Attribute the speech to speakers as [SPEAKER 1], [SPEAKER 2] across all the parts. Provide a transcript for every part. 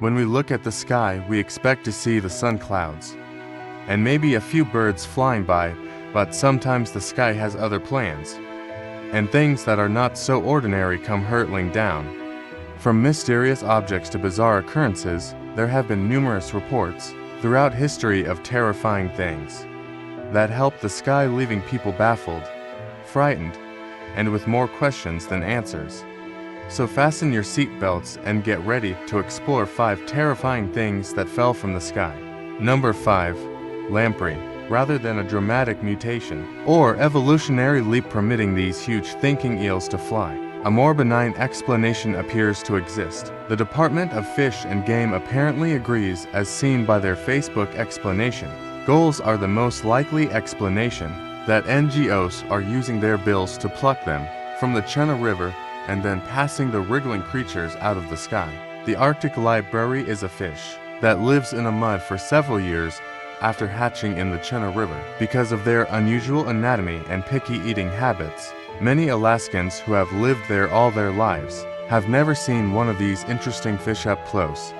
[SPEAKER 1] When we look at the sky, we expect to see the sun clouds and maybe a few birds flying by, but sometimes the sky has other plans, and things that are not so ordinary come hurtling down. From mysterious objects to bizarre occurrences, there have been numerous reports throughout history of terrifying things that help the sky, leaving people baffled, frightened, and with more questions than answers. So fasten your seatbelts and get ready to explore 5 terrifying things that fell from the sky. Number 5. Lamprey. Rather than a dramatic mutation or evolutionary leap permitting these huge thinking eels to fly, a more benign explanation appears to exist. The Department of Fish and Game apparently agrees, as seen by their Facebook explanation. Gulls are the most likely explanation, that NGOs are using their bills to pluck them from the Chena River and then passing the wriggling creatures out of the sky. The Arctic library is a fish that lives in a mud for several years after hatching in the Chena River. Because of their unusual anatomy and picky eating habits, many Alaskans who have lived there all their lives have never seen one of these interesting fish up close.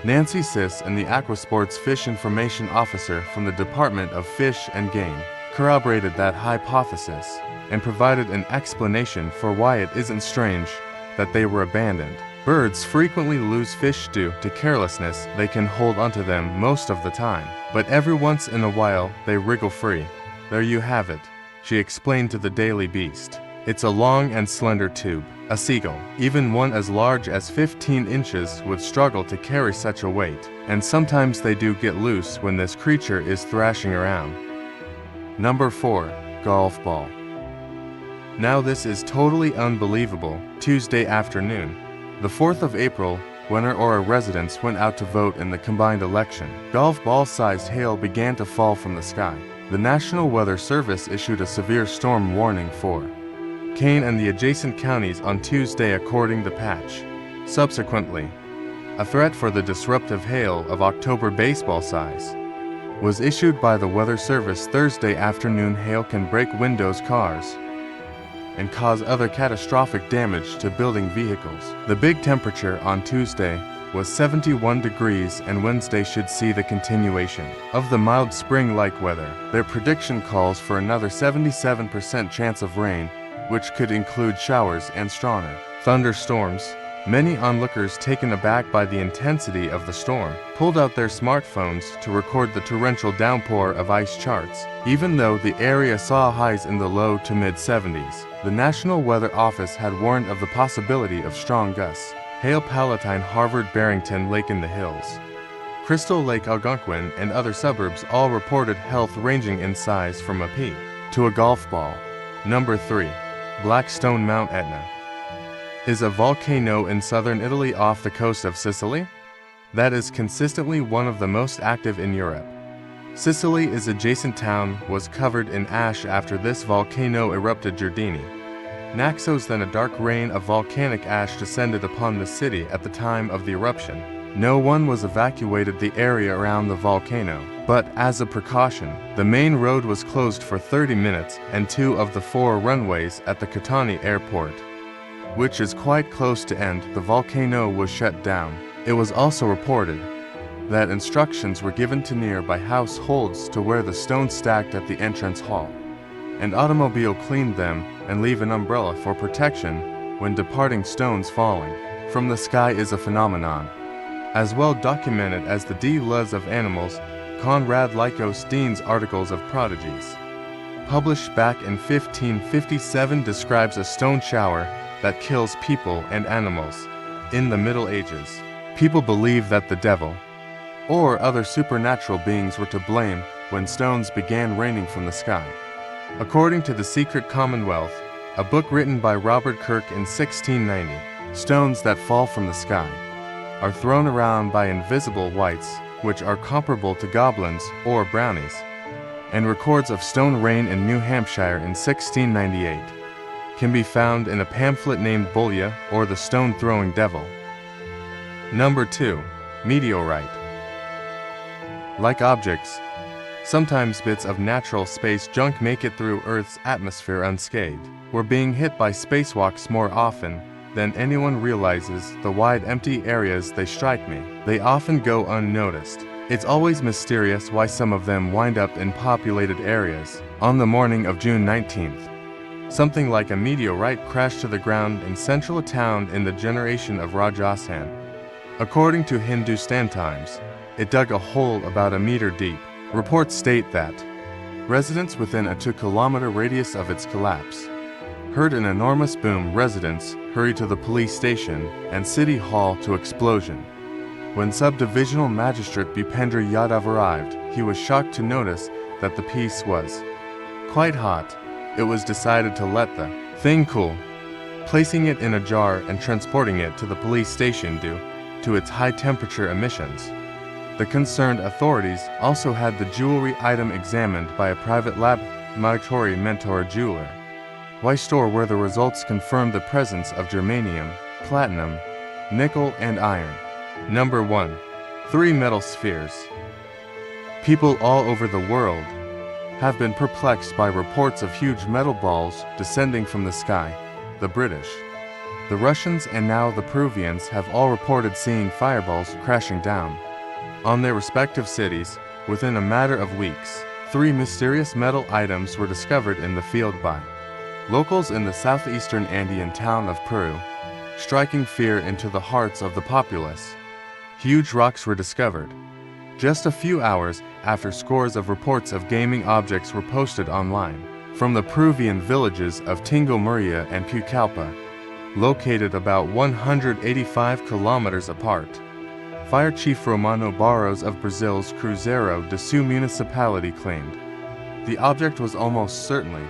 [SPEAKER 1] Nancy Sis, and the Aquasports Fish Information Officer from the Department of Fish and Game, corroborated that hypothesis and provided an explanation for why it isn't strange that they were abandoned. Birds frequently lose fish due to carelessness. They can hold onto them most of the time, but every once in a while they wriggle free. There you have it, she explained to the Daily Beast. It's a long and slender tube. A seagull, even one as large as 15 inches, would struggle to carry such a weight, and sometimes they do get loose when this creature is thrashing around. Number 4. Golf ball. Now this is totally unbelievable. Tuesday afternoon, the 4th of April, when Aurora residents went out to vote in the combined election, golf ball-sized hail began to fall from the sky. The National Weather Service issued a severe storm warning for Kane and the adjacent counties on Tuesday, according to Patch. Subsequently, a threat for the disruptive hail of October baseball size was issued by the Weather Service Thursday afternoon. Hail can break windows, cars, and cause other catastrophic damage to building vehicles. The big temperature on Tuesday was 71 degrees, and Wednesday should see the continuation of the mild spring-like weather. Their prediction calls for another 77% chance of rain, which could include showers and stronger thunderstorms. Many onlookers, taken aback by the intensity of the storm, pulled out their smartphones to record the torrential downpour of ice charts. Even though the area saw highs in the low to mid-70s, the National Weather Office had warned of the possibility of strong gusts. Hail Palatine, Harvard, Barrington Lake in the hills, Crystal Lake, Algonquin, and other suburbs all reported health ranging in size from a pea to a golf ball. Number 3. Blackstone. Mount Etna is a volcano in southern Italy off the coast of Sicily that is consistently one of the most active in Europe. Sicily's adjacent town was covered in ash after this volcano erupted. Giardini, Naxos. Then a dark rain of volcanic ash descended upon the city at the time of the eruption. No one was evacuated the area around the volcano, but as a precaution, the main road was closed for 30 minutes and 2 of the 4 runways at the Catania airport, which is quite close to end, the volcano, was shut down. It was also reported that instructions were given to nearby households to wear the stones stacked at the entrance hall, and automobile cleaned them and leave an umbrella for protection when departing. Stones falling from the sky is a phenomenon as well documented as the deaths of animals. Conrad Lycos-Dean's Articles of Prodigies, published back in 1557, describes a stone shower that kills people and animals. In the Middle Ages, people believed that the devil or other supernatural beings were to blame when stones began raining from the sky. According to The Secret Commonwealth, a book written by Robert Kirk in 1690, stones that fall from the sky are thrown around by invisible wights, which are comparable to goblins or brownies, and records of stone rain in New Hampshire in 1698 can be found in a pamphlet named Bullia, or the Stone-Throwing Devil. Number 2. Meteorite. Like objects, sometimes bits of natural space junk make it through Earth's atmosphere unscathed. We're being hit by spacewalks more often than anyone realizes the wide empty areas they strike me. They often go unnoticed. It's always mysterious why some of them wind up in populated areas. On the morning of June 19th, something like a meteorite crashed to the ground in central town in the generation of Rajasthan. According to Hindustan Times, it dug a hole about a meter deep. Reports state that residents within a 2-kilometer radius of its collapse heard an enormous boom. Residents hurried to the police station and city hall to explosion. When Subdivisional Magistrate Bhupendra Yadav arrived, he was shocked to notice that the piece was quite hot. It was decided to let the thing cool, placing it in a jar and transporting it to the police station due to its high temperature emissions. The concerned authorities also had the jewelry item examined by a private laboratory mentor jeweler. Store where the results confirmed the presence of germanium, platinum, nickel, and iron. Number 1. 3 metal spheres. People all over the world have been perplexed by reports of huge metal balls descending from the sky. The British, the Russians, and now the Peruvians have all reported seeing fireballs crashing down on their respective cities. Within a matter of weeks, 3 mysterious metal items were discovered in the field by locals in the southeastern Andean town of Peru, striking fear into the hearts of the populace. Huge rocks were discovered just a few hours after scores of reports of gaming objects were posted online from the Peruvian villages of Tingo Muria and Pucallpa, located about 185 kilometers apart. Fire Chief Romano Barros of Brazil's Cruzeiro do Sul municipality claimed the object was almost certainly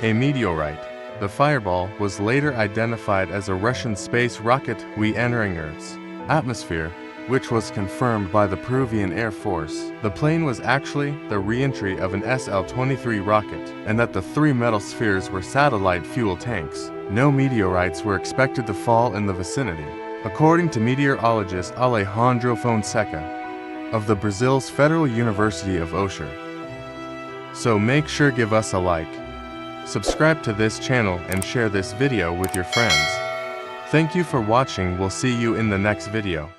[SPEAKER 1] a meteorite. The fireball was later identified as a Russian space rocket entering Earth's atmosphere, which was confirmed by the Peruvian Air Force. The plane was actually the re-entry of an SL-23 rocket, and that the 3 metal spheres were satellite fuel tanks. No meteorites were expected to fall in the vicinity, according to meteorologist Alejandro Fonseca of the Brazil's Federal University of Oxford. So make sure give us a like, subscribe to this channel, and share this video with your friends. Thank you for watching. We'll see you in the next video.